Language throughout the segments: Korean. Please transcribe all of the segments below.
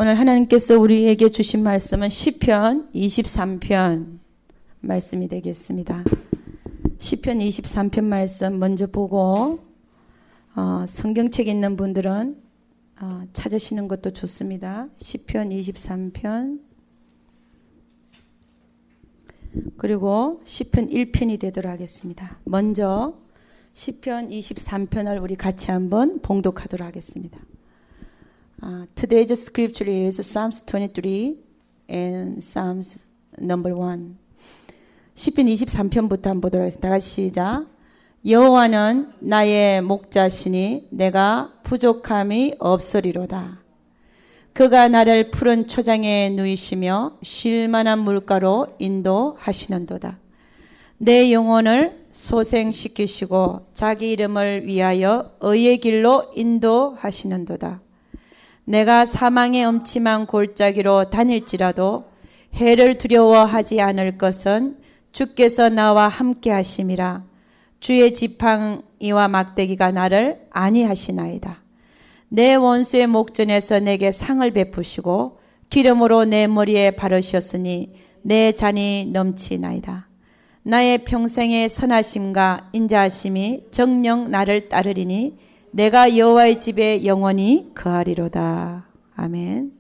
오늘 하나님께서 우리에게 주신 말씀은 시편 23편 말씀이 되겠습니다. 시편 23편 말씀 먼저 보고 성경책 있는 분들은 찾으시는 것도 좋습니다. 시편 23편 그리고 시편 1편이 되도록 하겠습니다. 먼저 시편 23편을 우리 같이 한번 봉독하도록 하겠습니다. Today's scripture is Psalms 23 and Psalms number 1. 시편 23편부터 한번 보도록 하겠습니다. 다 같이 시작. 여호와는 나의 목자시니 내가 부족함이 없으리로다. 그가 나를 푸른 초장에 누이시며 쉴 만한 물가로 인도하시는도다. 내 영혼을 소생시키시고 자기 이름을 위하여 의의 길로 인도하시는도다. 내가 사망의 음침한 골짜기로 다닐지라도 해를 두려워하지 않을 것은 주께서 나와 함께 하심이라. 주의 지팡이와 막대기가 나를 안위하시나이다. 내 원수의 목전에서 내게 상을 베푸시고 기름으로 내 머리에 바르셨으니 내 잔이 넘치나이다. 나의 평생의 선하심과 인자하심이 정녕 나를 따르리니 내가 여호와의 집에 영원히 거하리로다. 아멘.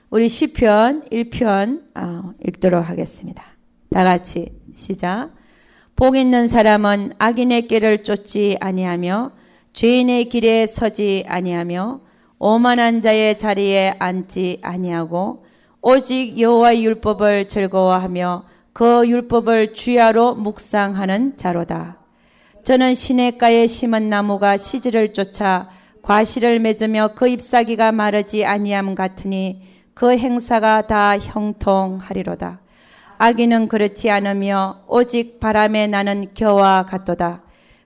우리 시편 1편 읽도록 하겠습니다. 다 같이 시작. 복 있는 사람은 악인의 길을 쫓지 아니하며 죄인의 길에 서지 아니하며 오만한 자의 자리에 앉지 아니하고 오직 여호와의 율법을 즐거워하며 그 율법을 주야로 묵상하는 자로다. 저는 시냇가에 심은 나무가 시지를 쫓아 과실을 맺으며 그 잎사귀가 마르지 아니함 같으니 그 행사가 다 형통하리로다. 악인은 그렇지 않으며 오직 바람에 나는 겨와 같도다.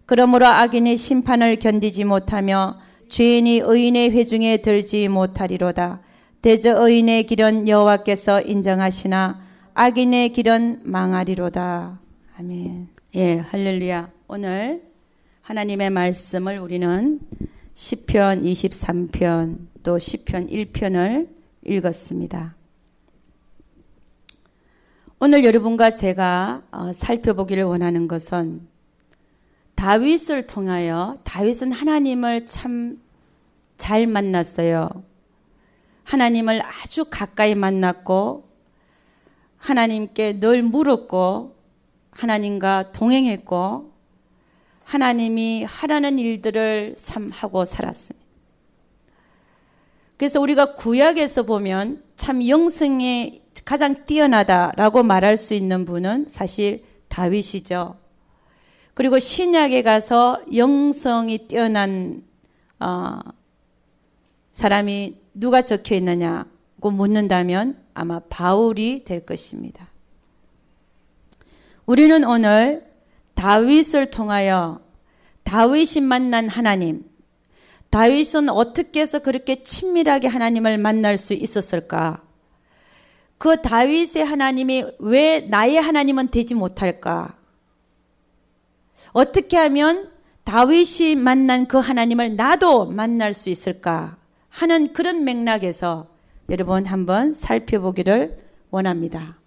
그러므로 악인이 심판을 견디지 못하며 죄인이 의인의 회중에 들지 못하리로다. 대저 의인의 길은 여호와께서 인정하시나 악인의 길은 망하리로다. 아멘. 예, 할렐루야. 오늘 하나님의 말씀을 우리는 시편 23편 또 시편 1편을 읽었습니다. 오늘 여러분과 제가 살펴보기를 원하는 것은 다윗을 통하여 다윗은 하나님을 참 잘 만났어요. 하나님을 아주 가까이 만났고 하나님께 늘 물었고 하나님과 동행했고 하나님이 하라는 일들을 하고 살았습니다. 그래서 우리가 구약에서 보면 참 영성이 가장 뛰어나다라고 말할 수 있는 분은 사실 다윗이죠. 그리고 신약에 가서 영성이 뛰어난 사람이 누가 적혀 있느냐고 묻는다면 아마 바울이 될 것입니다. 우리는 오늘 다윗을 통하여 다윗이 만난 하나님, 다윗은 어떻게 해서 그렇게 친밀하게 하나님을 만날 수 있었을까? 그 다윗의 하나님이 왜 나의 하나님은 되지 못할까? 어떻게 하면 다윗이 만난 그 하나님을 나도 만날 수 있을까? 하는 그런 맥락에서 여러분 한번 살펴보기를 원합니다.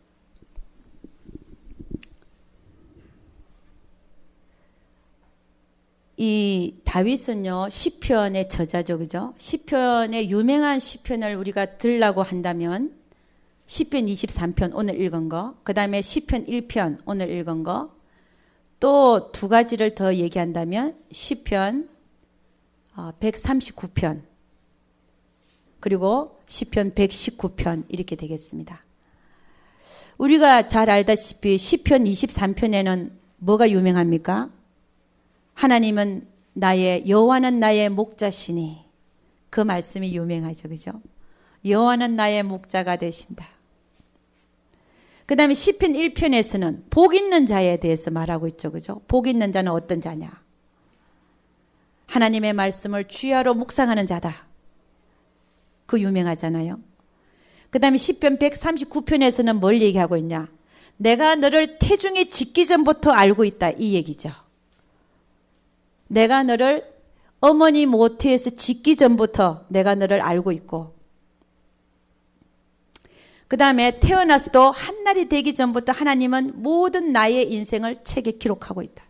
이 다윗은요 시편의 저자죠, 그죠? 시편의 유명한 시편을 우리가 들으려고 한다면 시편 23편 오늘 읽은 거, 그 다음에 시편 1편 오늘 읽은 거, 또 두 가지를 더 얘기한다면 시편 139편 그리고 시편 119편 이렇게 되겠습니다. 우리가 잘 알다시피 시편 23편에는 뭐가 유명합니까? 하나님은 여호와는 나의 목자시니 그 말씀이 유명하죠, 그죠? 여호와는 나의 목자가 되신다. 그 다음에 시편 1편에서는 복 있는 자에 대해서 말하고 있죠, 그죠? 복 있는 자는 어떤 자냐? 하나님의 말씀을 주야로 묵상하는 자다. 그 유명하잖아요. 그 다음에 시편 139편에서는 뭘 얘기하고 있냐? 내가 너를 태중에 짓기 전부터 알고 있다, 이 얘기죠. 내가 너를 어머니 모태에서 짓기 전부터 내가 너를 알고 있고 그 다음에 태어나서도 한날이 되기 전부터 하나님은 모든 나의 인생을 책에 기록하고 있다.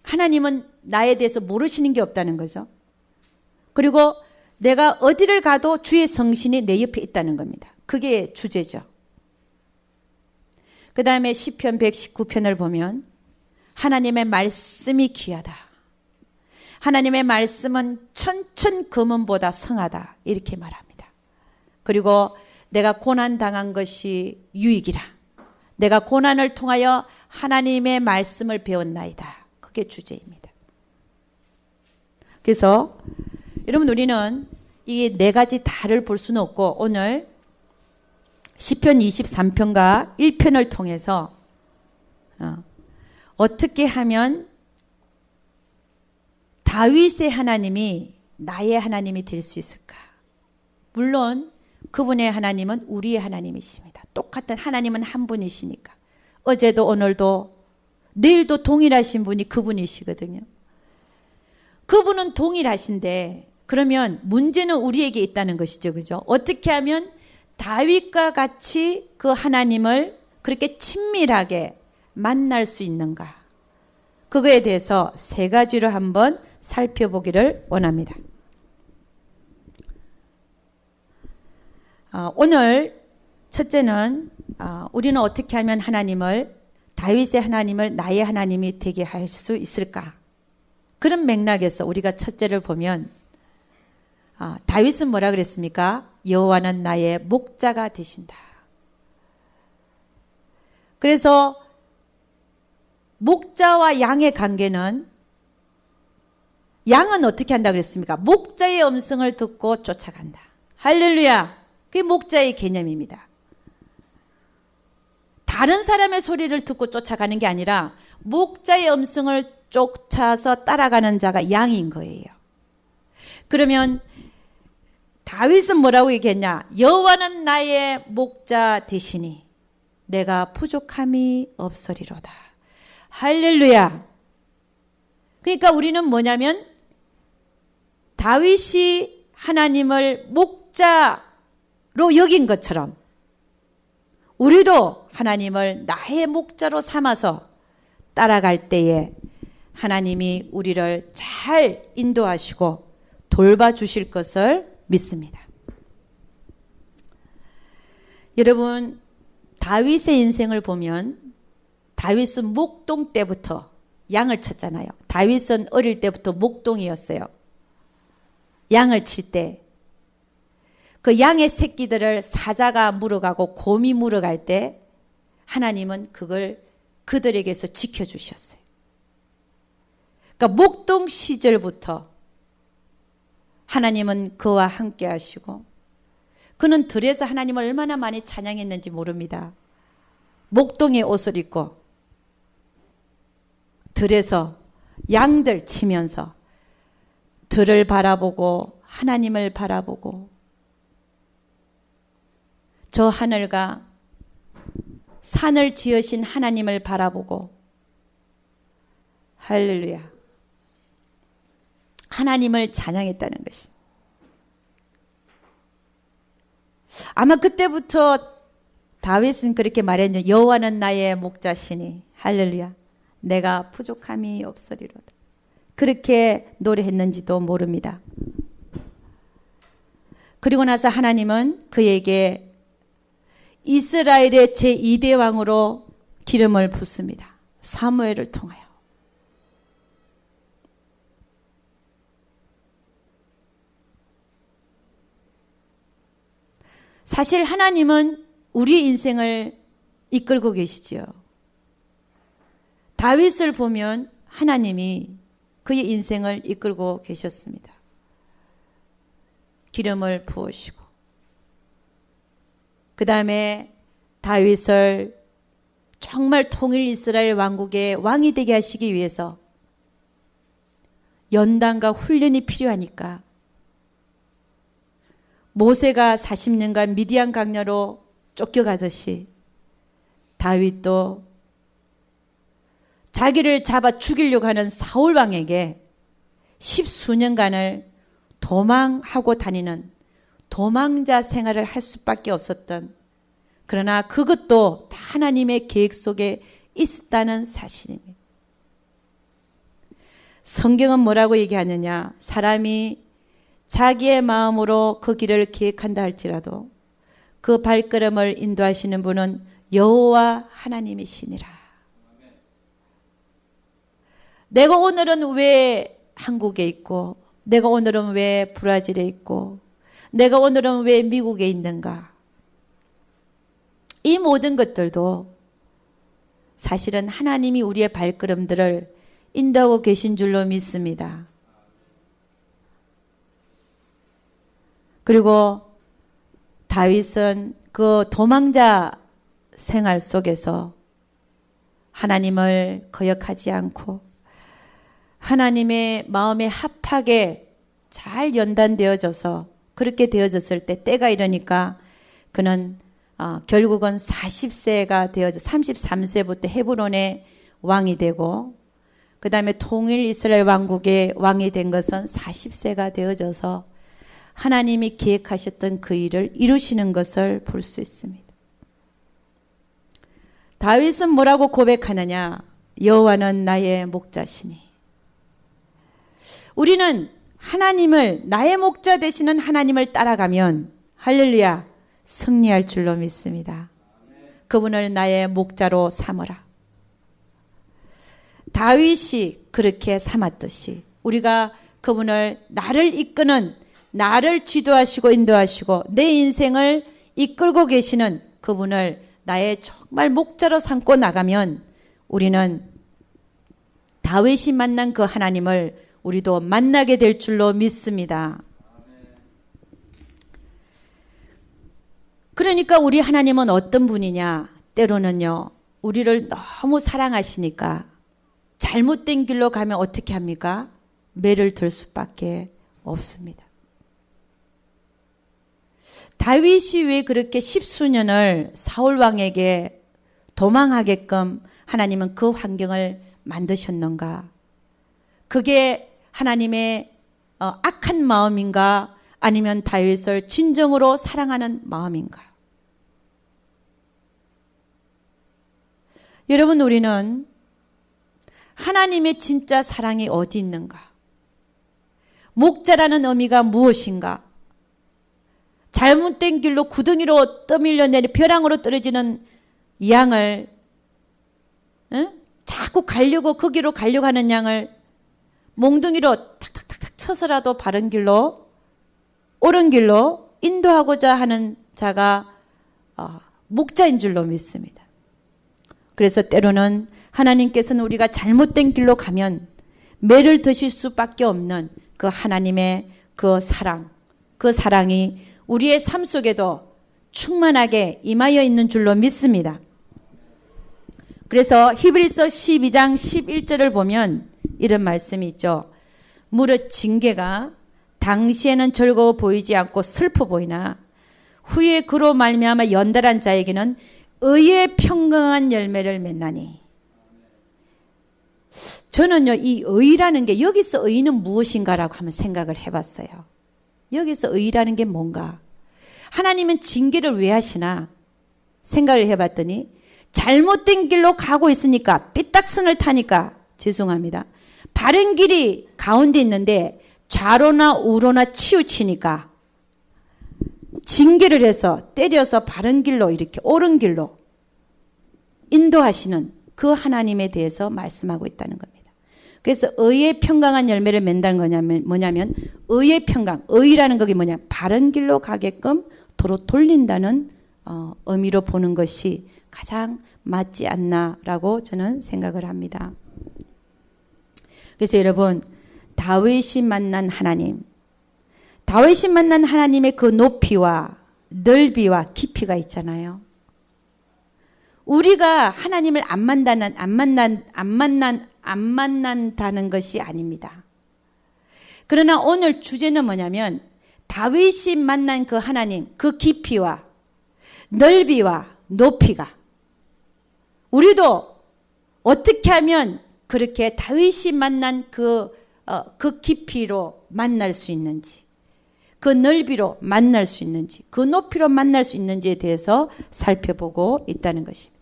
하나님은 나에 대해서 모르시는 게 없다는 거죠. 그리고 내가 어디를 가도 주의 성신이 내 옆에 있다는 겁니다. 그게 주제죠. 그 다음에 시편 119편을 보면 하나님의 말씀이 귀하다. 하나님의 말씀은 천천 금은보다 성하다. 이렇게 말합니다. 그리고 내가 고난당한 것이 유익이라. 내가 고난을 통하여 하나님의 말씀을 배웠나이다. 그게 주제입니다. 그래서 여러분 우리는 이 네 가지 다를 볼 수는 없고 오늘 시편 23편과 1편을 통해서 어떻게 하면 다윗의 하나님이 나의 하나님이 될 수 있을까? 물론 그분의 하나님은 우리의 하나님이십니다. 똑같은 하나님은 한 분이시니까. 어제도 오늘도 내일도 동일하신 분이 그분이시거든요. 그분은 동일하신데 그러면 문제는 우리에게 있다는 것이죠. 그죠? 어떻게 하면 다윗과 같이 그 하나님을 그렇게 친밀하게 만날 수 있는가? 그거에 대해서 세 가지로 한번 살펴보기를 원합니다. 오늘 첫째는 우리는 어떻게 하면 하나님을 다윗의 하나님을 나의 하나님이 되게 할 수 있을까? 그런 맥락에서 우리가 첫째를 보면 다윗은 뭐라 그랬습니까? 여호와는 나의 목자가 되신다. 그래서 목자와 양의 관계는 양은 어떻게 한다 그랬습니까? 목자의 음성을 듣고 쫓아간다. 할렐루야. 그게 목자의 개념입니다. 다른 사람의 소리를 듣고 쫓아가는 게 아니라 목자의 음성을 쫓아서 따라가는 자가 양인 거예요. 그러면 다윗은 뭐라고 얘기했냐? 여호와는 나의 목자 되시니 내가 부족함이 없으리로다. 할렐루야. 그러니까 우리는 뭐냐면 다윗이 하나님을 목자로 여긴 것처럼 우리도 하나님을 나의 목자로 삼아서 따라갈 때에 하나님이 우리를 잘 인도하시고 돌봐주실 것을 믿습니다. 여러분, 다윗의 인생을 보면 다윗은 목동 때부터 양을 쳤잖아요. 다윗은 어릴 때부터 목동이었어요. 양을 칠 때 그 양의 새끼들을 사자가 물어가고 곰이 물어갈 때 하나님은 그걸 그들에게서 지켜주셨어요. 그러니까 목동 시절부터 하나님은 그와 함께 하시고 그는 들에서 하나님을 얼마나 많이 찬양했는지 모릅니다. 목동의 옷을 입고 들에서 양들 치면서 들을 바라보고 하나님을 바라보고 저 하늘과 산을 지으신 하나님을 바라보고 할렐루야. 하나님을 찬양했다는 것입니다. 아마 그때부터 다윗은 그렇게 말했죠. 여호와는 나의 목자시니 할렐루야. 내가 부족함이 없으리로다. 그렇게 노래했는지도 모릅니다. 그리고 나서 하나님은 그에게 이스라엘의 제2대 왕으로 기름을 붓습니다. 사무엘을 통하여. 사실 하나님은 우리 인생을 이끌고 계시지요. 다윗을 보면 하나님이 그의 인생을 이끌고 계셨습니다. 기름을 부으시고 그 다음에 다윗을 정말 통일 이스라엘 왕국의 왕이 되게 하시기 위해서 연단과 훈련이 필요하니까 모세가 40년간 미디안 광야로 쫓겨가듯이 다윗도 자기를 잡아 죽이려고 하는 사울 왕에게 10수년간을 도망하고 다니는 도망자 생활을 할 수밖에 없었던, 그러나 그것도 다 하나님의 계획 속에 있었다는 사실입니다. 성경은 뭐라고 얘기하느냐? 사람이 자기의 마음으로 그 길을 계획한다 할지라도 그 발걸음을 인도하시는 분은 여호와 하나님이시니라. 내가 오늘은 왜 한국에 있고, 내가 오늘은 왜 브라질에 있고, 내가 오늘은 왜 미국에 있는가? 이 모든 것들도 사실은 하나님이 우리의 발걸음들을 인도하고 계신 줄로 믿습니다. 그리고 다윗은 그 도망자 생활 속에서 하나님을 거역하지 않고 하나님의 마음에 합하게 잘 연단되어져서, 그렇게 되어졌을 때 때가 이르니까 그는 결국은 40세가 되어져 33세부터 헤브론의 왕이 되고, 그 다음에 통일 이스라엘 왕국의 왕이 된 것은 40세가 되어져서 하나님이 계획하셨던 그 일을 이루시는 것을 볼 수 있습니다. 다윗은 뭐라고 고백하느냐? 여호와는 나의 목자시니. 우리는 하나님을, 나의 목자 되시는 하나님을 따라가면 할렐루야 승리할 줄로 믿습니다. 그분을 나의 목자로 삼으라. 다윗이 그렇게 삼았듯이 우리가 그분을, 나를 이끄는, 나를 지도하시고 인도하시고 내 인생을 이끌고 계시는 그분을 나의 정말 목자로 삼고 나가면 우리는 다윗이 만난 그 하나님을 우리도 만나게 될 줄로 믿습니다. 그러니까 우리 하나님은 어떤 분이냐? 때로는요, 우리를 너무 사랑하시니까 잘못된 길로 가면 어떻게 합니까? 매를 들 수밖에 없습니다. 다윗이 왜 그렇게 십수년을 사울 왕에게 도망하게끔 하나님은 그 환경을 만드셨는가? 그게 하나님의 악한 마음인가? 아니면 다윗을 진정으로 사랑하는 마음인가? 여러분, 우리는 하나님의 진짜 사랑이 어디 있는가? 목자라는 의미가 무엇인가? 잘못된 길로 구덩이로 떠밀려 내리 벼랑으로 떨어지는 양을 자꾸 가려고, 그 길로 가려고 하는 양을 몽둥이로 탁탁탁탁 쳐서라도 바른 길로, 옳은 길로 인도하고자 하는 자가 목자인 줄로 믿습니다. 그래서 때로는 하나님께서는 우리가 잘못된 길로 가면 매를 드실 수밖에 없는 그 하나님의 그 사랑, 그 사랑이 우리의 삶 속에도 충만하게 임하여 있는 줄로 믿습니다. 그래서 히브리서 12장 11절을 보면 이런 말씀이 있죠. 무릇 징계가 당시에는 즐거워 보이지 않고 슬퍼 보이나 후에 그로 말미암아 연달한 자에게는 의의 평강한 열매를 맺나니. 저는요, 이 의라는 게, 여기서 의는 무엇인가라고 한번 생각을 해봤어요. 여기서 의라는 게 뭔가? 하나님은 징계를 왜 하시나 생각을 해봤더니 잘못된 길로 가고 있으니까, 삐딱선을 타니까, 죄송합니다, 바른 길이 가운데 있는데 좌로나 우로나 치우치니까 징계를 해서 때려서 바른 길로, 이렇게 옳은 길로 인도하시는 그 하나님에 대해서 말씀하고 있다는 겁니다. 그래서 의의 평강한 열매를 맺는다는 뭐냐면 의의 평강, 의라는 것이 뭐냐, 바른 길로 가게끔 도로 돌린다는 의미로 보는 것이 가장 맞지 않나라고 저는 생각을 합니다. 그래서 여러분, 다윗이 만난 하나님, 다윗이 만난 하나님의 그 높이와 넓이와 깊이가 있잖아요. 우리가 하나님을 안 만난다는 것이 아닙니다. 그러나 오늘 주제는 뭐냐면 다윗이 만난 그 하나님, 그 깊이와 넓이와 높이가 우리도 어떻게 하면 그렇게 다윗이 만난 그 깊이로 만날 수 있는지, 그 넓이로 만날 수 있는지, 그 높이로 만날 수 있는지에 대해서 살펴보고 있다는 것입니다.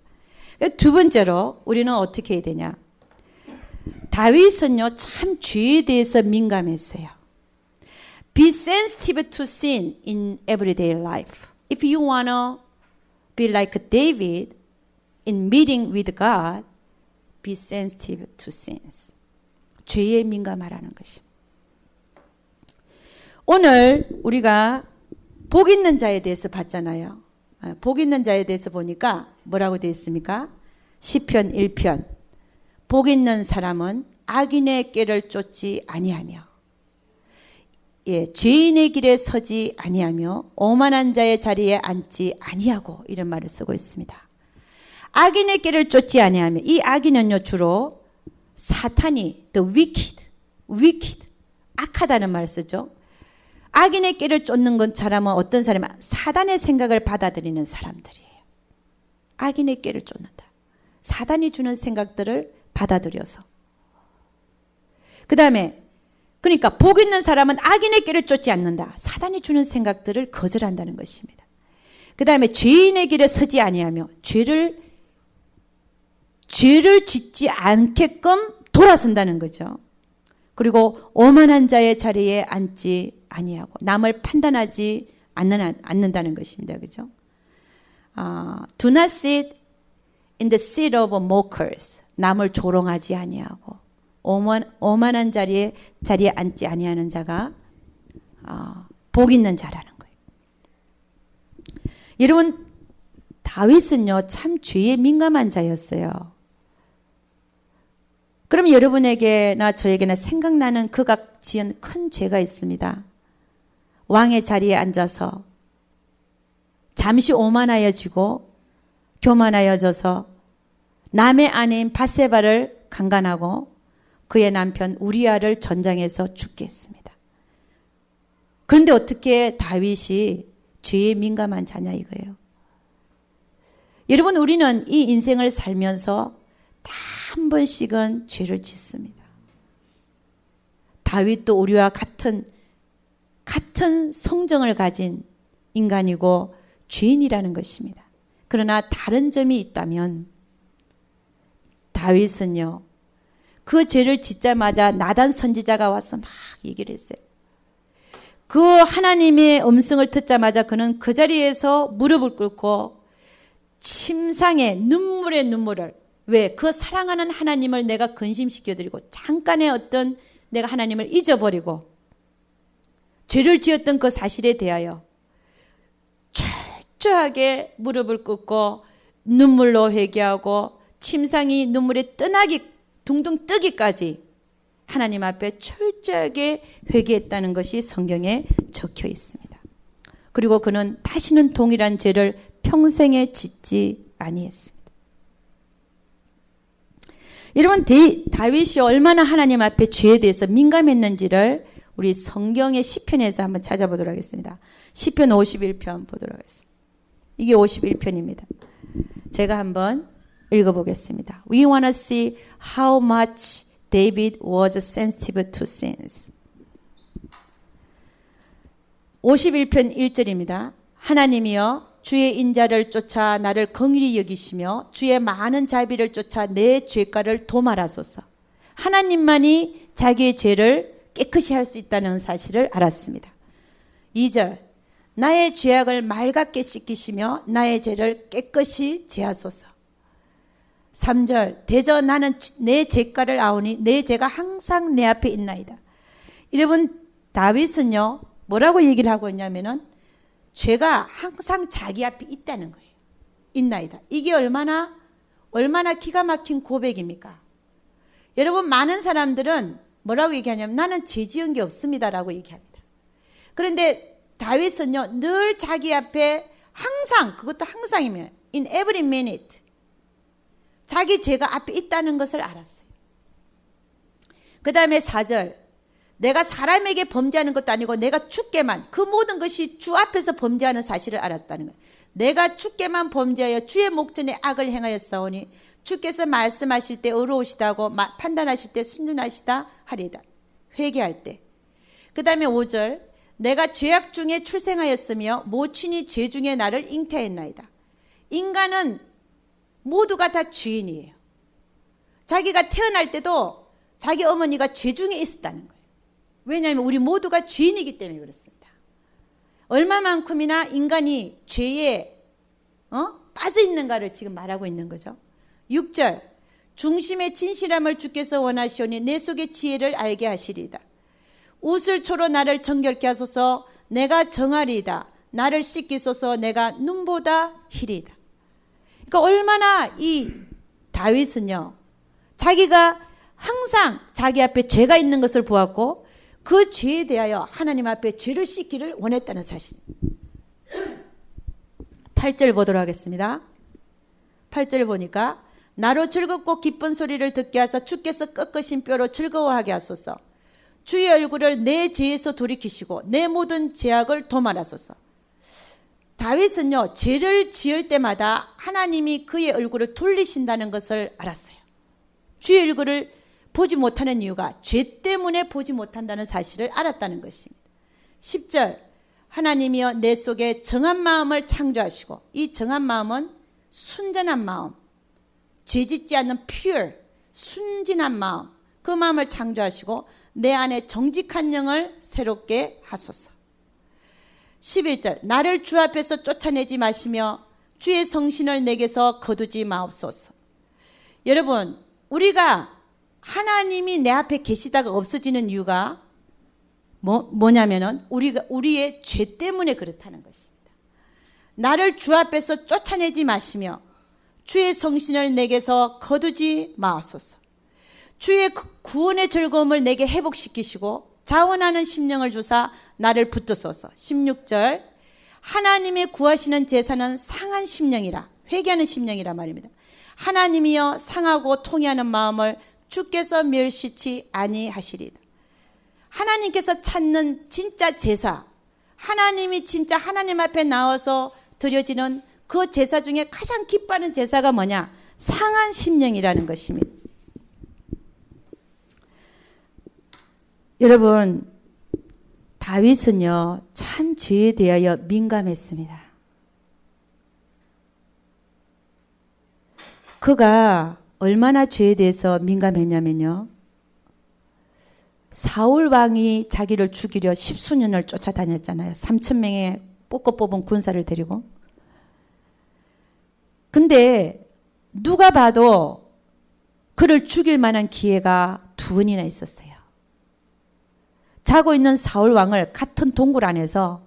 두 번째로 우리는 어떻게 해야 되냐? 다윗은요, 참 죄에 대해서 민감했어요. Be sensitive to sin in everyday life. If you wanna be like David in meeting with God, be sensitive to sins. 죄에 민감하라는 것입니다. 오늘 우리가 복 있는 자에 대해서 봤잖아요. 복 있는 자에 대해서 보니까 뭐라고 되어 있습니까? 시편 1편. 복 있는 사람은 악인의 꾀를 쫓지 아니하며, 죄인의 길에 서지 아니하며 오만한 자의 자리에 앉지 아니하고, 이런 말을 쓰고 있습니다. 악인의 꾀를 쫓지 아니하며, 이 악인은요 주로 사탄이 the wicked 악하다는 말을 쓰죠. 악인의 꾀를 쫓는 건 사람은 어떤 사람이 사단의 생각을 받아들이는 사람들이에요. 악인의 꾀를 쫓는다. 사단이 주는 생각들을 받아들여서. 그 다음에 그러니까 복 있는 사람은 악인의 꾀를 쫓지 않는다. 사단이 주는 생각들을 거절한다는 것입니다. 그 다음에 죄인의 길에 서지 아니하며 죄를 짓지 않게끔 돌아선다는 거죠. 그리고 오만한 자의 자리에 앉지 아니하고 남을 판단하지 않는다는 것입니다. 그죠? Do not sit in the seat of mockers. 남을 조롱하지 아니하고 오만한 자리에 앉지 아니하는 자가 복 있는 자라는 거예요. 여러분, 다윗은요 참 죄에 민감한 자였어요. 그럼 여러분에게나 저에게나 생각나는 그가 지은 큰 죄가 있습니다. 왕의 자리에 앉아서 잠시 오만하여지고 교만하여져서 남의 아내인 밧세바를 강간하고 그의 남편 우리아를 전장에서 죽게 했습니다. 그런데 어떻게 다윗이 죄에 민감한 자냐 이거예요. 여러분, 우리는 이 인생을 살면서 다 한 번씩은 죄를 짓습니다. 다윗도 우리와 같은 성정을 가진 인간이고 죄인이라는 것입니다. 그러나 다른 점이 있다면 다윗은요, 그 죄를 짓자마자 나단 선지자가 와서 막 얘기를 했어요. 그 하나님의 음성을 듣자마자 그는 그 자리에서 무릎을 꿇고 침상에 눈물의 눈물을, 왜? 그 사랑하는 하나님을 내가 근심시켜드리고 잠깐의 어떤 내가 하나님을 잊어버리고 죄를 지었던 그 사실에 대하여 철저하게 무릎을 꿇고 눈물로 회개하고 침상이 눈물에 둥둥 뜨기까지 하나님 앞에 철저하게 회개했다는 것이 성경에 적혀 있습니다. 그리고 그는 다시는 동일한 죄를 평생에 짓지 아니했습니다. 여러분, 다윗이 얼마나 하나님 앞에 죄에 대해서 민감했는지를 우리 성경의 시편에서 한번 찾아보도록 하겠습니다. 시편 51편 보도록 하겠습니다. 이게 51편입니다. 제가 한번 읽어보겠습니다. We want to see how much David was sensitive to sins. 51편 1절입니다. 하나님이여, 주의 인자를 쫓아 나를 긍휼히 여기시며 주의 많은 자비를 쫓아 내 죄가를 도말하소서. 하나님만이 자기의 죄를 깨끗이 할 수 있다는 사실을 알았습니다. 2절, 나의 죄악을 맑게 씻기시며 나의 죄를 깨끗이 제하소서. 3절, 대저 나는 내 죄가를 아오니 내 죄가 항상 내 앞에 있나이다. 여러분, 다윗은요 뭐라고 얘기를 하고 있냐면은 죄가 항상 자기 앞에 있다는 거예요. 있나이다. 이게 얼마나 기가 막힌 고백입니까? 여러분, 많은 사람들은 뭐라고 얘기하냐면 나는 죄 지은 게 없습니다라고 얘기합니다. 그런데 다윗은요 늘 자기 앞에 항상, 그것도 항상이면 in every minute 자기 죄가 앞에 있다는 것을 알았어요. 그 다음에 4절, 내가 사람에게 범죄하는 것도 아니고 내가 주께만, 그 모든 것이 주 앞에서 범죄하는 사실을 알았다는 거예요. 내가 주께만 범죄하여 주의 목전에 악을 행하였사오니 주께서 말씀하실 때 의로우시다고 판단하실 때 순전하시다 하리이다. 회개할 때. 그 다음에 5절, 내가 죄악 중에 출생하였으며 모친이 죄 중에 나를 잉태했나이다. 인간은 모두가 다 죄인이에요. 자기가 태어날 때도 자기 어머니가 죄 중에 있었다는 거예요. 왜냐하면 우리 모두가 죄인이기 때문에 그렇습니다. 얼마만큼이나 인간이 죄에 빠져 있는가를 지금 말하고 있는 거죠. 6절 중심의 진실함을 주께서 원하시오니 내 속의 지혜를 알게 하시리이다. 우슬초로 나를 정결케 하소서. 내가 정하리이다. 나를 씻기소서. 내가 눈보다 희리이다. 그러니까 얼마나 이 다윗은요, 자기가 항상 자기 앞에 죄가 있는 것을 보았고 그 죄에 대하여 하나님 앞에 죄를 씻기를 원했다는 사실. 8절 보도록 하겠습니다. 8절 보니까 나로 즐겁고 기쁜 소리를 듣게 하사 주께서 꺾으신 뼈로 즐거워하게 하소서. 주의 얼굴을 내 죄에서 돌이키시고 내 모든 죄악을 도말하소서. 다윗은요, 죄를 지을 때마다 하나님이 그의 얼굴을 돌리신다는 것을 알았어요. 주의 얼굴을 보지 못하는 이유가 죄 때문에 보지 못한다는 사실을 알았다는 것입니다. 10절 하나님이여 내 속에 정한 마음을 창조하시고, 이 정한 마음은 순전한 마음, 죄짓지 않는 pure, 순진한 마음, 그 마음을 창조하시고 내 안에 정직한 영을 새롭게 하소서. 11절 나를 주 앞에서 쫓아내지 마시며 주의 성신을 내게서 거두지 마옵소서. 여러분, 우리가 하나님이 내 앞에 계시다가 없어지는 이유가 뭐냐면은 우리의 죄 때문에 그렇다는 것입니다. 나를 주 앞에서 쫓아내지 마시며 주의 성신을 내게서 거두지 마옵소서. 주의 구원의 즐거움을 내게 회복시키시고 자원하는 심령을 주사 나를 붙드소서. 16절 하나님의 구하시는 제사는 상한 심령이라, 회개하는 심령이라 말입니다. 하나님이여 상하고 통회하는 마음을 주께서 멸시치 아니하시리이다. 하나님께서 찾는 진짜 제사, 하나님이 진짜 하나님 앞에 나와서 드려지는 그 제사 중에 가장 기뻐하는 제사가 뭐냐? 상한 심령이라는 것입니다. 여러분, 다윗은요, 참 죄에 대하여 민감했습니다. 그가 얼마나 죄에 대해서 민감했냐면요, 사울 왕이 자기를 죽이려 십수년을 쫓아다녔잖아요. 3,000명의 뽑은 군사를 데리고. 근데 누가 봐도 그를 죽일 만한 기회가 2번이나 있었어요. 자고 있는 사울 왕을 같은 동굴 안에서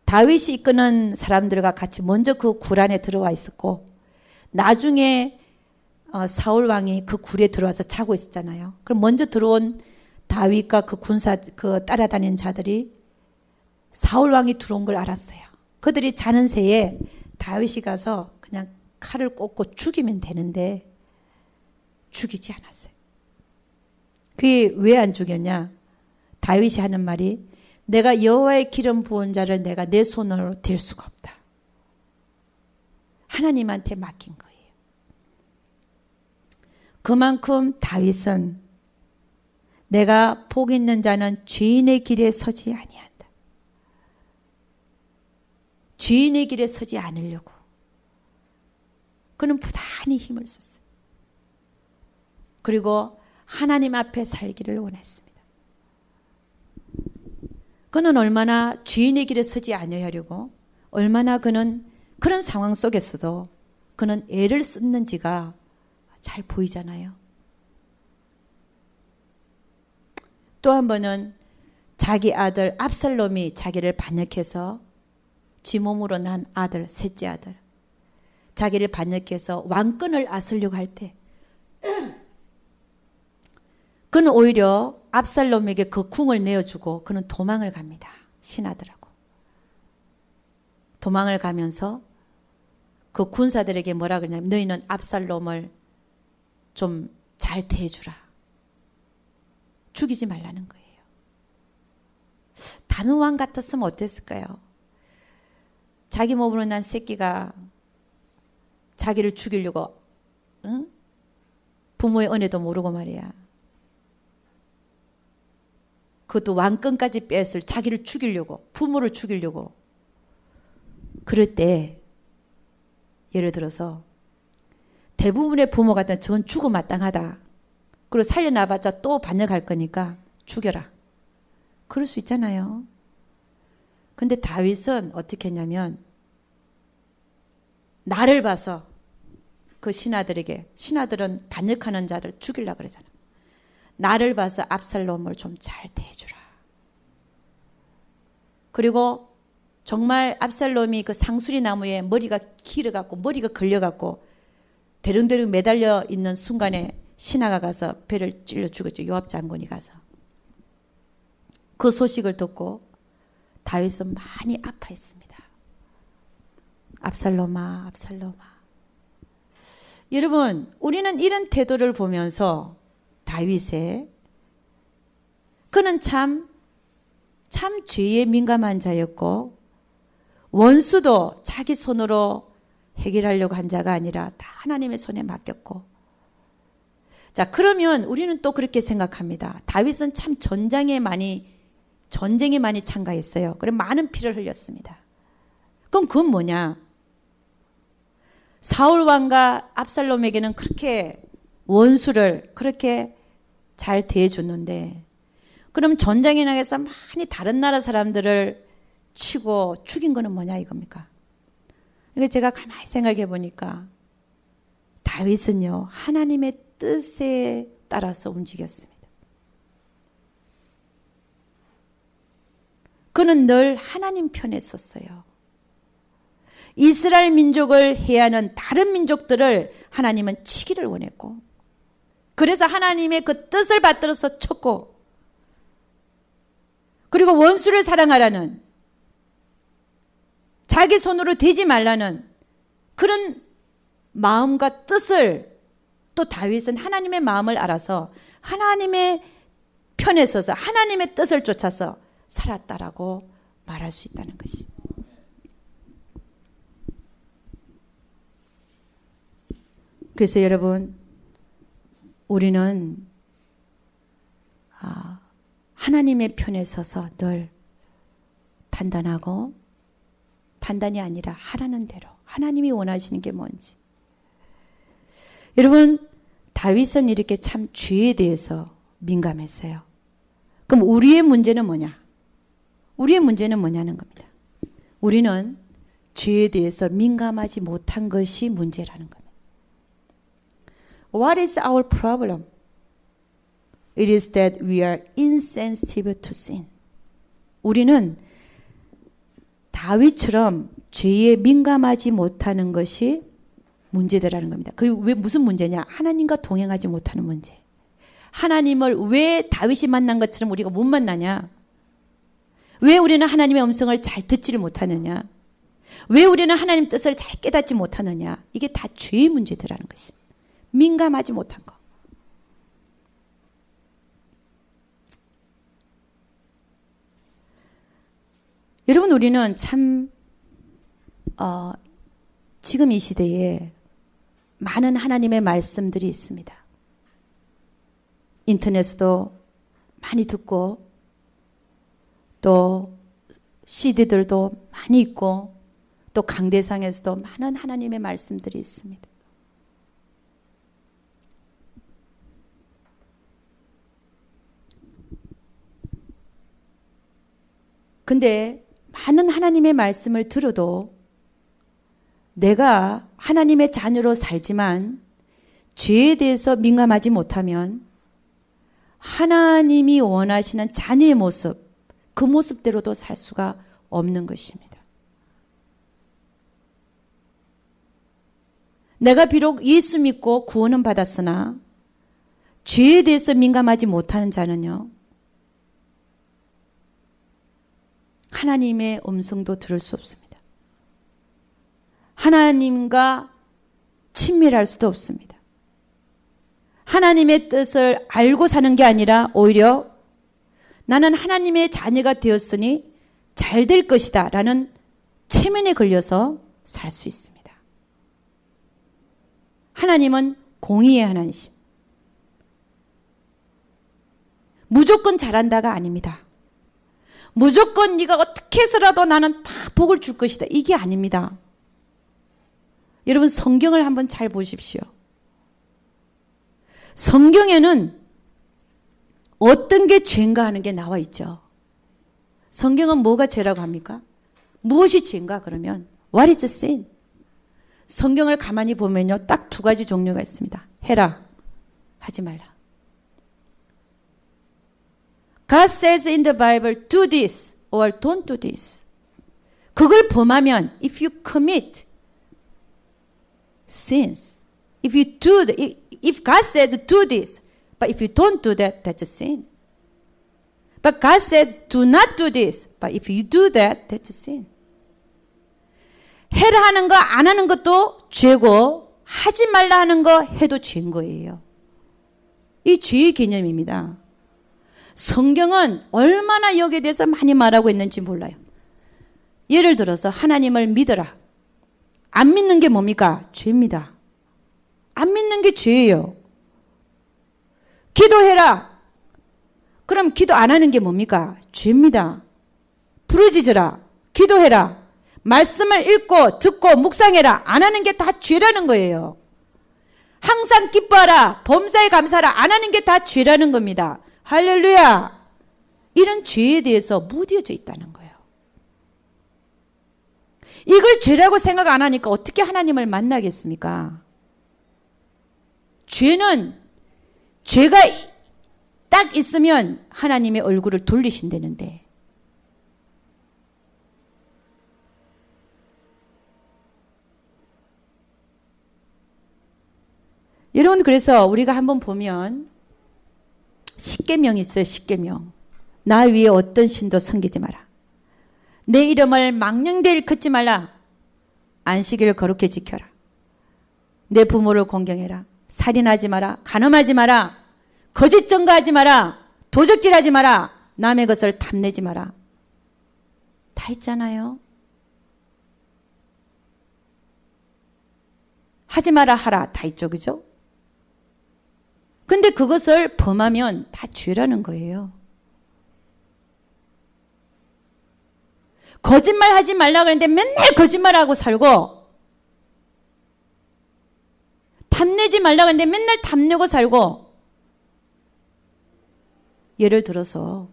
다윗이 이끄는 사람들과 같이 먼저 그 굴 안에 들어와 있었고, 나중에 사울 왕이 그 굴에 들어와서 자고 있었잖아요. 그럼 먼저 들어온 다윗과 그 군사, 그 따라다니는 자들이 사울 왕이 들어온 걸 알았어요. 그들이 자는 새에 다윗이 가서 그냥 칼을 꽂고 죽이면 되는데 죽이지 않았어요. 그게 왜 안 죽였냐? 다윗이 하는 말이 내가 여호와의 기름 부은 자를 내가 내 손으로 댈 수가 없다. 하나님한테 맡긴 거예요. 그만큼 다윗은 내가 복 있는 자는 죄인의 길에 서지 아니한다. 죄인의 길에 서지 않으려고 그는 부단히 힘을 썼어요. 그리고 하나님 앞에 살기를 원했습니다. 그는 얼마나 죄인의 길에 서지 않으려고, 얼마나 그는 그런 상황 속에서도 그는 애를 썼는지가 잘 보이잖아요. 또 한 번은 자기 아들 압살롬이 자기를 반역해서 지 몸으로 난 아들, 셋째 아들, 자기를 반역해서 왕권을 앗으려고 할 때 그는 오히려 압살롬에게 그 궁을 내어주고 그는 도망을 갑니다. 신하들하고. 도망을 가면서 그 군사들에게 뭐라 그러냐면 너희는 압살롬을 좀 잘 대해주라. 죽이지 말라는 거예요. 다른 왕 같았으면 어땠을까요? 자기 몸으로 난 새끼가 자기를 죽이려고, 응? 부모의 은혜도 모르고 말이야. 그것도 왕권까지 뺏을 자기를 죽이려고, 부모를 죽이려고. 그럴 때 예를 들어서 대부분의 부모 같은 저건 죽어 마땅하다. 그리고 살려놔봤자 또 반역할 거니까 죽여라. 그럴 수 있잖아요. 근데 다윗은 어떻게 했냐면 나를 봐서 그 신하들에게, 신하들은 반역하는 자들 죽이려고 그러잖아. 나를 봐서 압살롬을 좀 잘 대해주라. 그리고 정말 압살롬이 그 상수리 나무에 머리가 길어갖고 머리가 걸려갖고 대릉대릉 매달려 있는 순간에 신하가 가서 배를 찔러 죽였죠. 요압 장군이 가서. 그 소식을 듣고 다윗은 많이 아파했습니다. 압살롬아, 압살롬아. 여러분, 우리는 이런 태도를 보면서 다윗의 그는 참 죄에 민감한 자였고 원수도 자기 손으로 해결하려고 한 자가 아니라 다 하나님의 손에 맡겼고. 자, 그러면 우리는 또 그렇게 생각합니다. 다윗은 참 전쟁에 많이 참가했어요. 그래 많은 피를 흘렸습니다. 그럼 그건 뭐냐? 사울 왕과 압살롬에게는 그렇게 원수를 그렇게 잘 대해줬는데, 그럼 전쟁에 나가서 많이 다른 나라 사람들을 치고 죽인 거는 뭐냐 이겁니까? 그러니까 제가 가만히 생각해 보니까 다윗은요, 하나님의 뜻에 따라서 움직였습니다. 그는 늘 하나님 편에 섰어요. 이스라엘 민족을 해하는 다른 민족들을 하나님은 치기를 원했고, 그래서 하나님의 그 뜻을 받들어서 쳤고, 그리고 원수를 사랑하라는, 자기 손으로 대지 말라는 그런 마음과 뜻을, 또 다윗은 하나님의 마음을 알아서 하나님의 편에 서서 하나님의 뜻을 쫓아서 살았다라고 말할 수 있다는 것입니다. 그래서 여러분, 우리는 하나님의 편에 서서 늘 판단하고, 판단이 아니라 하라는 대로 하나님이 원하시는 게 뭔지. 여러분, 다윗은 이렇게 참 죄에 대해서 민감했어요. 그럼 우리의 문제는 뭐냐? 우리의 문제는 뭐냐는 겁니다. 우리는 죄에 대해서 민감하지 못한 것이 문제라는 겁니다. What is our problem? It is that we are insensitive to sin. 우리는 다윗처럼 죄에 민감하지 못하는 것이 문제다라는 겁니다. 그게 왜 무슨 문제냐? 하나님과 동행하지 못하는 문제. 하나님을 왜 다윗이 만난 것처럼 우리가 못 만나냐? 왜 우리는 하나님의 음성을 잘 듣지를 못하느냐? 왜 우리는 하나님 뜻을 잘 깨닫지 못하느냐? 이게 다 죄의 문제들라는 것입니다. 민감하지 못한 거. 여러분, 우리는 참 지금 이 시대에 많은 하나님의 말씀들이 있습니다. 인터넷에도 많이 듣고 또 CD들도 많이 있고 또 강대상에서도 많은 하나님의 말씀들이 있습니다. 근데 많은 하나님의 말씀을 들어도 내가 하나님의 자녀로 살지만 죄에 대해서 민감하지 못하면 하나님이 원하시는 자녀의 모습, 그 모습대로도 살 수가 없는 것입니다. 내가 비록 예수 믿고 구원은 받았으나 죄에 대해서 민감하지 못하는 자는요, 하나님의 음성도 들을 수 없습니다. 하나님과 친밀할 수도 없습니다. 하나님의 뜻을 알고 사는 게 아니라 오히려 나는 하나님의 자녀가 되었으니 잘 될 것이다 라는 체면에 걸려서 살 수 있습니다. 하나님은 공의의 하나님이십니다. 무조건 잘한다가 아닙니다. 무조건 네가 어떻게 해서라도 나는 다 복을 줄 것이다. 이게 아닙니다. 여러분 성경을 한번 잘 보십시오. 성경에는 어떤 게 죄인가 하는 게 나와 있죠. 성경은 뭐가 죄라고 합니까? 무엇이 죄인가 그러면 What is sin? 성경을 가만히 보면요. 딱 두 가지 종류가 있습니다. 해라, 하지 말라. God says in the Bible, do this or don't do this. 그걸 범하면 if you commit sins, if God said do this, but if you don't do that, that's a sin. But God said do not do this, but if you do that, that's a sin. 해라 하는 거 안 하는 것도 죄고 하지 말라 하는 거 해도 죄인 거예요. 이 죄의 개념입니다. 성경은 얼마나 여기에 대해서 많이 말하고 있는지 몰라요. 예를 들어서 하나님을 믿어라. 안 믿는 게 뭡니까? 죄입니다. 안 믿는 게 죄예요. 기도해라. 그럼 기도 안 하는 게 뭡니까? 죄입니다. 부르짖으라. 기도해라. 말씀을 읽고 듣고 묵상해라. 안 하는 게 다 죄라는 거예요. 항상 기뻐하라. 범사에 감사하라. 안 하는 게 다 죄라는 겁니다. 할렐루야. 이런 죄에 대해서 무뎌져 있다는 거예요. 이걸 죄라고 생각 안 하니까 어떻게 하나님을 만나겠습니까? 죄는 죄가 딱 있으면 하나님의 얼굴을 돌리신다는데 여러분 그래서 우리가 한번 보면 십계명이 있어요. 십계명. 나 위에 어떤 신도 섬기지 마라. 내 이름을 망령되이 일컫지 말라. 안식일을 거룩히 지켜라. 내 부모를 공경해라. 살인하지 마라. 간음하지 마라. 거짓 증거하지 마라. 도적질하지 마라. 남의 것을 탐내지 마라. 다 있잖아요. 하지 마라 하라 다 있죠. 그죠? 근데 그것을 범하면 다 죄라는 거예요. 거짓말 하지 말라고 했는데 맨날 거짓말하고 살고 탐내지 말라고 했는데 맨날 탐내고 살고 예를 들어서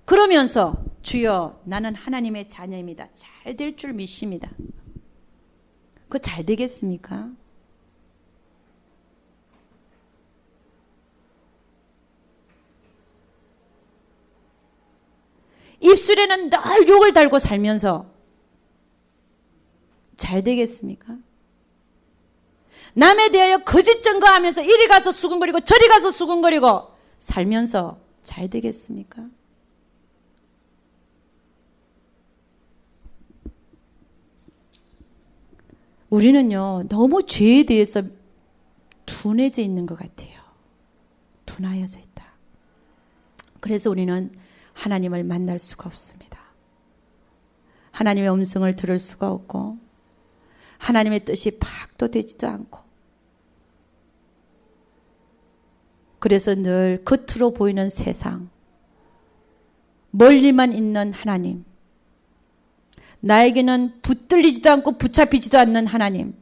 그러면서 주여 나는 하나님의 자녀입니다. 잘 될 줄 믿습니다. 그거 잘 되겠습니까? 입술에는 늘 욕을 달고 살면서 잘 되겠습니까? 남에 대하여 거짓 증거하면서 이리 가서 수군거리고 저리 가서 수군거리고 살면서 잘 되겠습니까? 우리는요 너무 죄에 대해서 둔해져 있는 것 같아요. 둔하여져 있다. 그래서 우리는 하나님을 만날 수가 없습니다. 하나님의 음성을 들을 수가 없고 하나님의 뜻이 파악도 되지도 않고 그래서 늘 겉으로 보이는 세상 멀리만 있는 하나님 나에게는 붙들리지도 않고 붙잡히지도 않는 하나님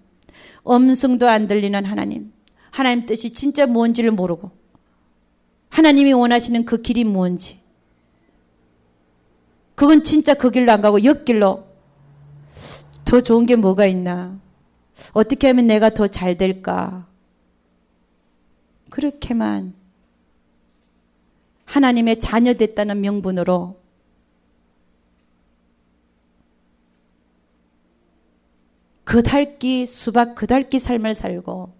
음성도 안 들리는 하나님 하나님 뜻이 진짜 뭔지를 모르고 하나님이 원하시는 그 길이 뭔지 그건 진짜 그 길로 안 가고 옆길로 더 좋은 게 뭐가 있나? 어떻게 하면 내가 더 잘 될까? 그렇게만 하나님의 자녀 됐다는 명분으로 그달기 수박 그달기 삶을 살고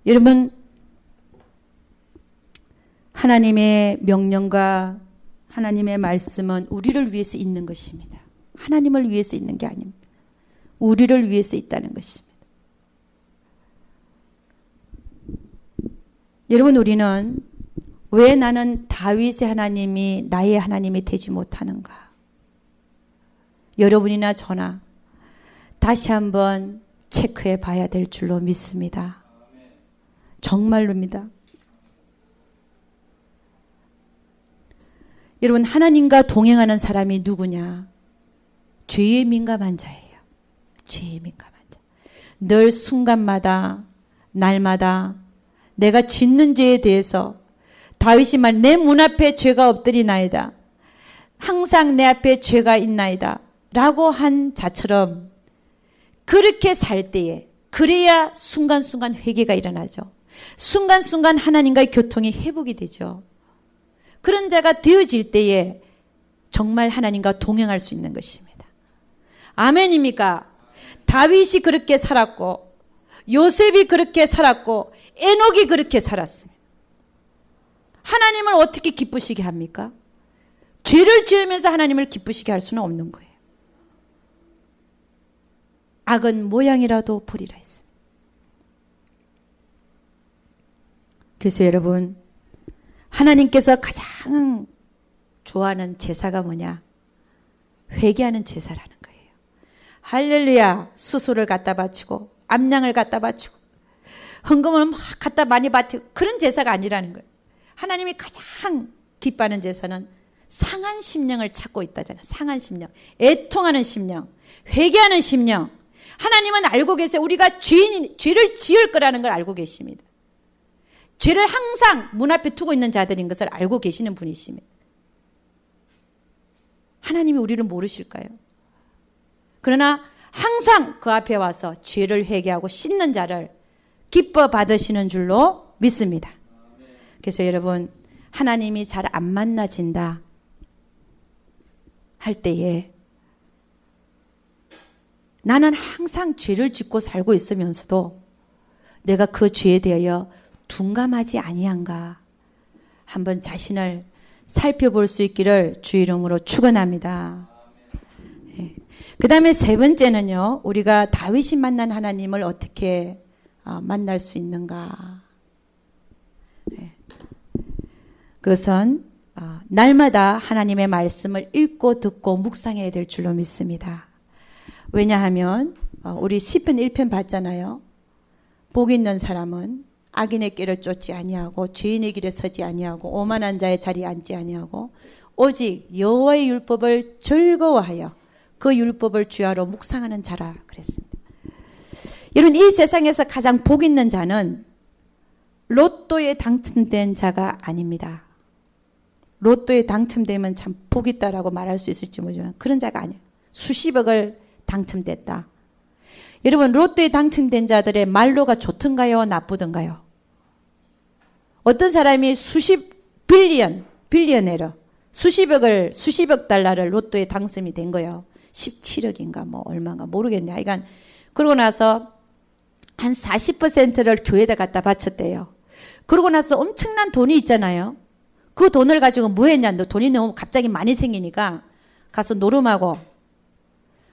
여러분 하나님의 명령과 하나님의 말씀은 우리를 위해서 있는 것입니다. 하나님을 위해서 있는 게 아닙니다. 우리를 위해서 있다는 것입니다. 여러분 우리는 왜 나는 다윗의 하나님이 나의 하나님이 되지 못하는가? 여러분이나 저나 다시 한번 체크해 봐야 될 줄로 믿습니다. 정말로입니다. 여러분, 하나님과 동행하는 사람이 누구냐? 죄에 민감한 자예요. 죄에 민감한 자. 늘 순간마다, 날마다 내가 짓는 죄에 대해서 다윗이 말, 내 문 앞에 죄가 엎드리나이다. 항상 내 앞에 죄가 있나이다. 라고 한 자처럼 그렇게 살 때에, 그래야 순간순간 회개가 일어나죠. 순간순간 하나님과의 교통이 회복이 되죠. 그런 자가 되어질 때에 정말 하나님과 동행할 수 있는 것입니다. 아멘입니까? 다윗이 그렇게 살았고, 요셉이 그렇게 살았고, 에녹이 그렇게 살았습니다. 하나님을 어떻게 기쁘시게 합니까? 죄를 지으면서 하나님을 기쁘시게 할 수는 없는 거예요. 악은 모양이라도 보리라 했습니다. 그래서 여러분, 하나님께서 가장 좋아하는 제사가 뭐냐? 회개하는 제사라는 거예요. 할렐루야. 수소를 갖다 바치고 암양을 갖다 바치고 헌금을 막 갖다 많이 바치고 그런 제사가 아니라는 거예요. 하나님이 가장 기뻐하는 제사는 상한 심령을 찾고 있다잖아요. 상한 심령, 애통하는 심령, 회개하는 심령. 하나님은 알고 계세요. 우리가 죄를 지을 거라는 걸 알고 계십니다. 죄를 항상 문 앞에 두고 있는 자들인 것을 알고 계시는 분이십니다. 하나님이 우리를 모르실까요? 그러나 항상 그 앞에 와서 죄를 회개하고 씻는 자를 기뻐 받으시는 줄로 믿습니다. 그래서 여러분, 하나님이 잘 안 만나진다 할 때에 나는 항상 죄를 짓고 살고 있으면서도 내가 그 죄에 대하여 둔감하지 아니한가 한번 자신을 살펴볼 수 있기를 주 이름으로 축원합니다. 예. 그 다음에 세 번째는요, 우리가 다윗이 만난 하나님을 어떻게 만날 수 있는가. 예. 그것은 날마다 하나님의 말씀을 읽고 듣고 묵상해야 될 줄로 믿습니다. 왜냐하면 우리 시편 1편 봤잖아요. 복 있는 사람은 악인의 길을 쫓지 아니하고 죄인의 길에 서지 아니하고 오만한 자의 자리에 앉지 아니하고 오직 여호와의 율법을 즐거워하여 그 율법을 주야로 묵상하는 자라 그랬습니다. 여러분, 이 세상에서 가장 복 있는 자는 로또에 당첨된 자가 아닙니다. 로또에 당첨되면 참 복 있다라고 말할 수 있을지 모르지만 그런 자가 아니에요. 수십억을 당첨됐다. 여러분, 로또에 당첨된 자들의 말로가 좋던가요? 나쁘던가요? 어떤 사람이 수십 빌리언에러 수십억 달러를 로또에 당첨이 된 거예요. 17억인가 뭐 얼마인가 모르겠네. 하여간 그러고 나서 한 40%를 교회에다 갖다 바쳤대요. 그러고 나서 엄청난 돈이 있잖아요. 그 돈을 가지고 뭐 했냐? 너 돈이 너무 갑자기 많이 생기니까 가서 노름하고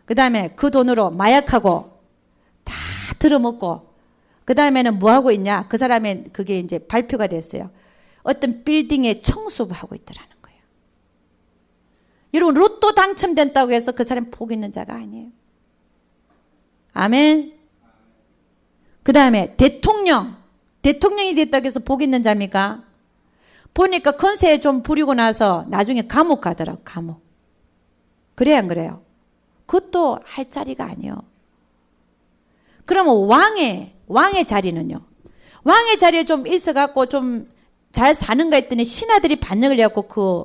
그 다음에 그 돈으로 마약하고 다 들어먹고 그 다음에는 뭐 하고 있냐? 그 사람의 그게 이제 발표가 됐어요. 어떤 빌딩에 청소하고 있더라는 거예요. 여러분, 로또 당첨된다고 해서 그 사람 복 있는 자가 아니에요. 아멘. 그 다음에 대통령이 됐다고 해서 복 있는 자입니까? 보니까 컨세에 좀 부리고 나서 나중에 감옥 가더라고. 감옥. 그래요, 안 그래요? 그것도 할 자리가 아니에요. 그러면 왕의 자리는요? 왕의 자리에 좀 있어갖고 좀 잘 사는가 했더니 신하들이 반역을 해갖고 그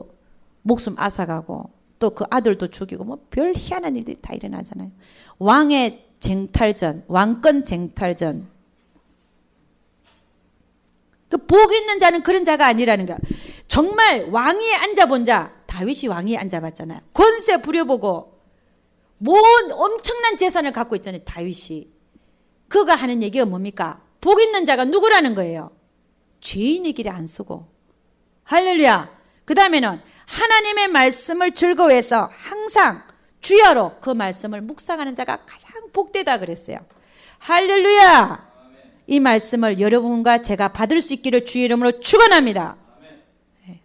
목숨 앗아가고 또 그 아들도 죽이고 뭐 별 희한한 일들이 다 일어나잖아요. 왕의 쟁탈전, 왕권 쟁탈전. 그 복 있는 자는 그런 자가 아니라는 거야. 정말 왕위에 앉아본 자, 다윗이 왕위에 앉아봤잖아요. 권세 부려보고 뭔 엄청난 재산을 갖고 있잖아요. 다윗이. 그가 하는 얘기가 뭡니까? 복 있는 자가 누구라는 거예요? 죄인의 길에 안 서고. 할렐루야. 그 다음에는 하나님의 말씀을 즐거워해서 항상 주야로 그 말씀을 묵상하는 자가 가장 복되다 그랬어요. 할렐루야. 이 말씀을 여러분과 제가 받을 수 있기를 주의 이름으로 축원합니다.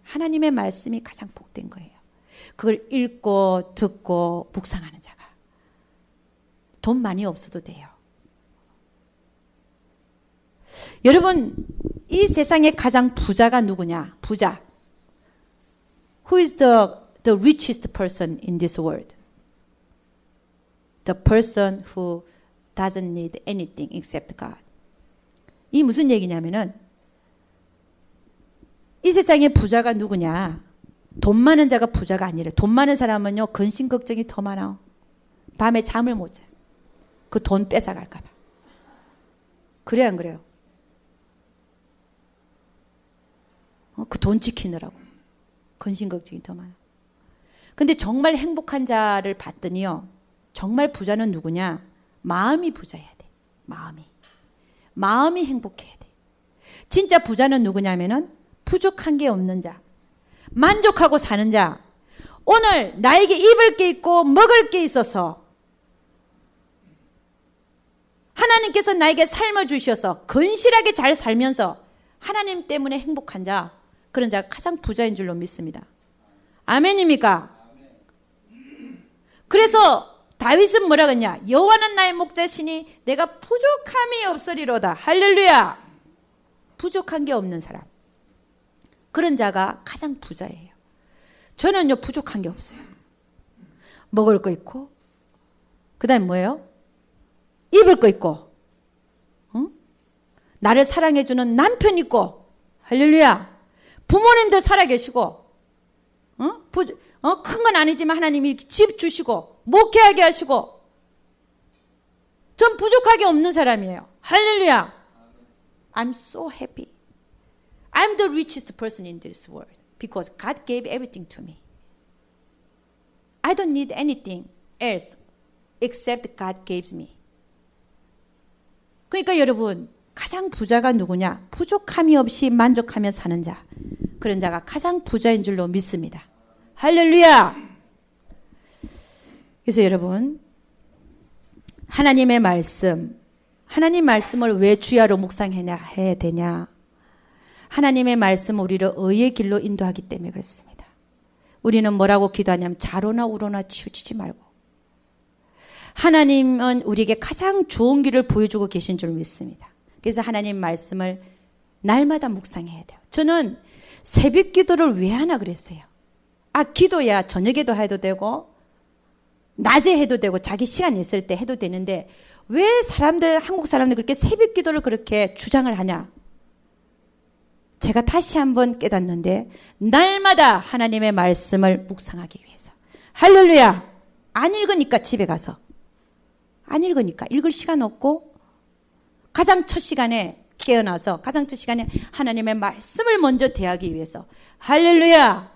하나님의 말씀이 가장 복된 거예요. 그걸 읽고 듣고 묵상하는 자가. 돈 많이 없어도 돼요. 여러분, 이 세상에 가장 부자가 누구냐? 부자. Who is the richest person in this world? The person who doesn't need anything except God. 이 무슨 얘기냐면은 이 세상에 부자가 누구냐? 돈 많은 자가 부자가 아니래. 돈 많은 사람은요, 근심 걱정이 더 많아. 밤에 잠을 못 자요. 그 돈 뺏어갈까 봐. 그래 안 그래요? 그 돈 지키느라고. 근심 걱정이 더 많아. 근데 정말 행복한 자를 봤더니요, 정말 부자는 누구냐? 마음이 부자여야 돼. 마음이 행복해야 돼. 진짜 부자는 누구냐면은 부족한 게 없는 자, 만족하고 사는 자. 오늘 나에게 입을 게 있고 먹을 게 있어서 하나님께서 나에게 삶을 주셔서 건실하게 잘 살면서 하나님 때문에 행복한 자, 그런 자가 가장 부자인 줄로 믿습니다. 아멘입니까? 그래서 다윗은 뭐라 그랬냐? 여호와는 나의 목자시니 내가 부족함이 없으리로다. 할렐루야. 부족한 게 없는 사람, 그런 자가 가장 부자예요. 저는요, 부족한 게 없어요. 먹을 거 있고, 그 다음에 뭐예요? 입을 거 있고, 나를 사랑해주는 남편 있고, 할렐루야. 부모님들 살아계시고, 큰 건 아니지만 하나님이 이렇게 집 주시고, 목회하게 하시고, 전 부족하게 없는 사람이에요. 할렐루야. I'm so happy. I'm the richest person in this world because God gave everything to me. I don't need anything else except God gives me. 그러니까 여러분, 가장 부자가 누구냐? 부족함이 없이 만족하며 사는 자, 그런 자가 가장 부자인 줄로 믿습니다. 할렐루야. 그래서 여러분, 하나님의 말씀, 하나님 말씀을 왜 주야로 묵상해야 되냐? 하나님의 말씀 우리를 의의 길로 인도하기 때문에 그렇습니다. 우리는 뭐라고 기도하냐면 좌로나 우로나 치우치지 말고, 하나님은 우리에게 가장 좋은 길을 보여주고 계신 줄 믿습니다. 그래서 하나님 말씀을 날마다 묵상해야 돼요. 저는 새벽 기도를 왜 하나 그랬어요. 기도야 저녁에도 해도 되고 낮에 해도 되고 자기 시간 있을 때 해도 되는데 왜 한국 사람들 그렇게 새벽 기도를 그렇게 주장을 하냐? 제가 다시 한번 깨닫는데, 날마다 하나님의 말씀을 묵상하기 위해서. 할렐루야. 안 읽으니까 집에 가서. 안 읽으니까 읽을 시간 없고, 가장 첫 시간에 깨어나서 가장 첫 시간에 하나님의 말씀을 먼저 대하기 위해서. 할렐루야.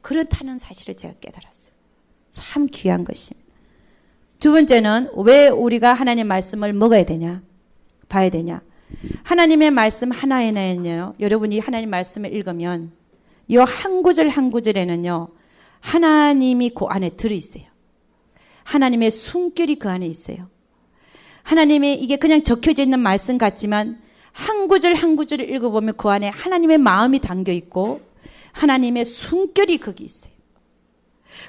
그렇다는 사실을 제가 깨달았어요. 참 귀한 것입니다. 두 번째는 왜 우리가 하나님 말씀을 먹어야 되냐, 봐야 되냐. 하나님의 말씀 하나에는요, 여러분이 하나님 말씀을 읽으면 이 한 구절 한 구절에는요, 하나님이 그 안에 들어있어요. 하나님의 숨결이 그 안에 있어요. 하나님의, 이게 그냥 적혀져 있는 말씀 같지만 한 구절 한 구절을 읽어보면 그 안에 하나님의 마음이 담겨 있고 하나님의 숨결이 거기 있어요.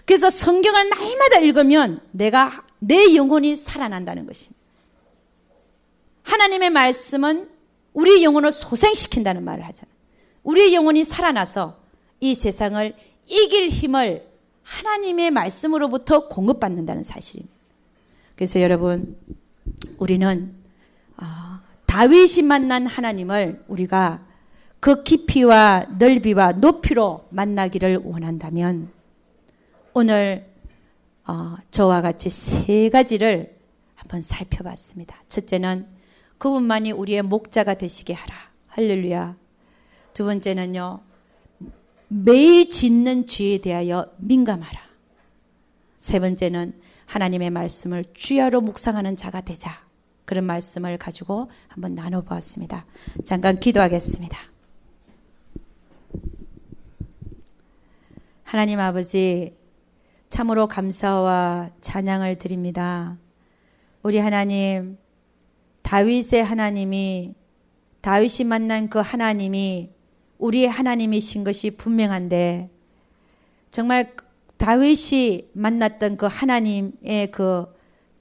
그래서 성경을 날마다 읽으면 내 영혼이 살아난다는 것입니다. 하나님의 말씀은 우리의 영혼을 소생시킨다는 말을 하잖아요. 우리의 영혼이 살아나서 이 세상을 이길 힘을 하나님의 말씀으로부터 공급받는다는 사실입니다. 그래서 여러분, 우리는 다윗이 만난 하나님을 우리가 그 깊이와 넓이와 높이로 만나기를 원한다면 오늘 저와 같이 세 가지를 한번 살펴봤습니다. 첫째는 그분만이 우리의 목자가 되시게 하라. 할렐루야. 두 번째는요, 매일 짓는 죄에 대하여 민감하라. 세 번째는 하나님의 말씀을 주야로 묵상하는 자가 되자. 그런 말씀을 가지고 한번 나눠보았습니다. 잠깐 기도하겠습니다. 하나님 아버지, 참으로 감사와 찬양을 드립니다. 우리 하나님, 다윗의 하나님이, 다윗이 만난 그 하나님이 우리의 하나님이신 것이 분명한데, 정말 다윗이 만났던 그 하나님의 그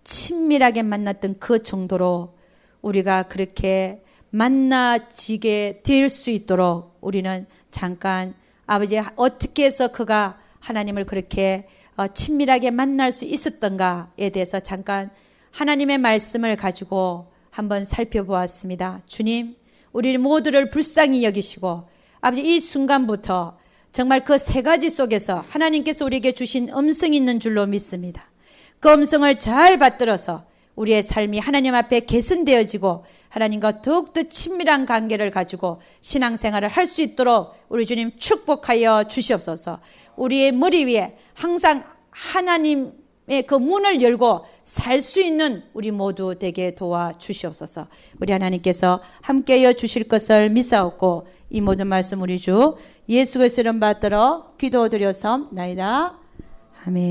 친밀하게 만났던 그 정도로 우리가 그렇게 만나지게 될 수 있도록 우리는 잠깐 아버지 어떻게 해서 그가 하나님을 그렇게 친밀하게 만날 수 있었던가에 대해서 잠깐 하나님의 말씀을 가지고 한번 살펴보았습니다. 주님, 우리 모두를 불쌍히 여기시고 아버지 이 순간부터 정말 그 세 가지 속에서 하나님께서 우리에게 주신 음성이 있는 줄로 믿습니다. 그 음성을 잘 받들어서 우리의 삶이 하나님 앞에 개선되어지고 하나님과 더욱더 친밀한 관계를 가지고 신앙생활을 할 수 있도록 우리 주님 축복하여 주시옵소서. 우리의 머리 위에 항상 하나님의 그 문을 열고 살 수 있는 우리 모두 되게 도와주시옵소서. 우리 하나님께서 함께하여 주실 것을 믿사옵고 이 모든 말씀 우리 주 예수 그리스도를 받들어 기도드려서나이다. 아멘.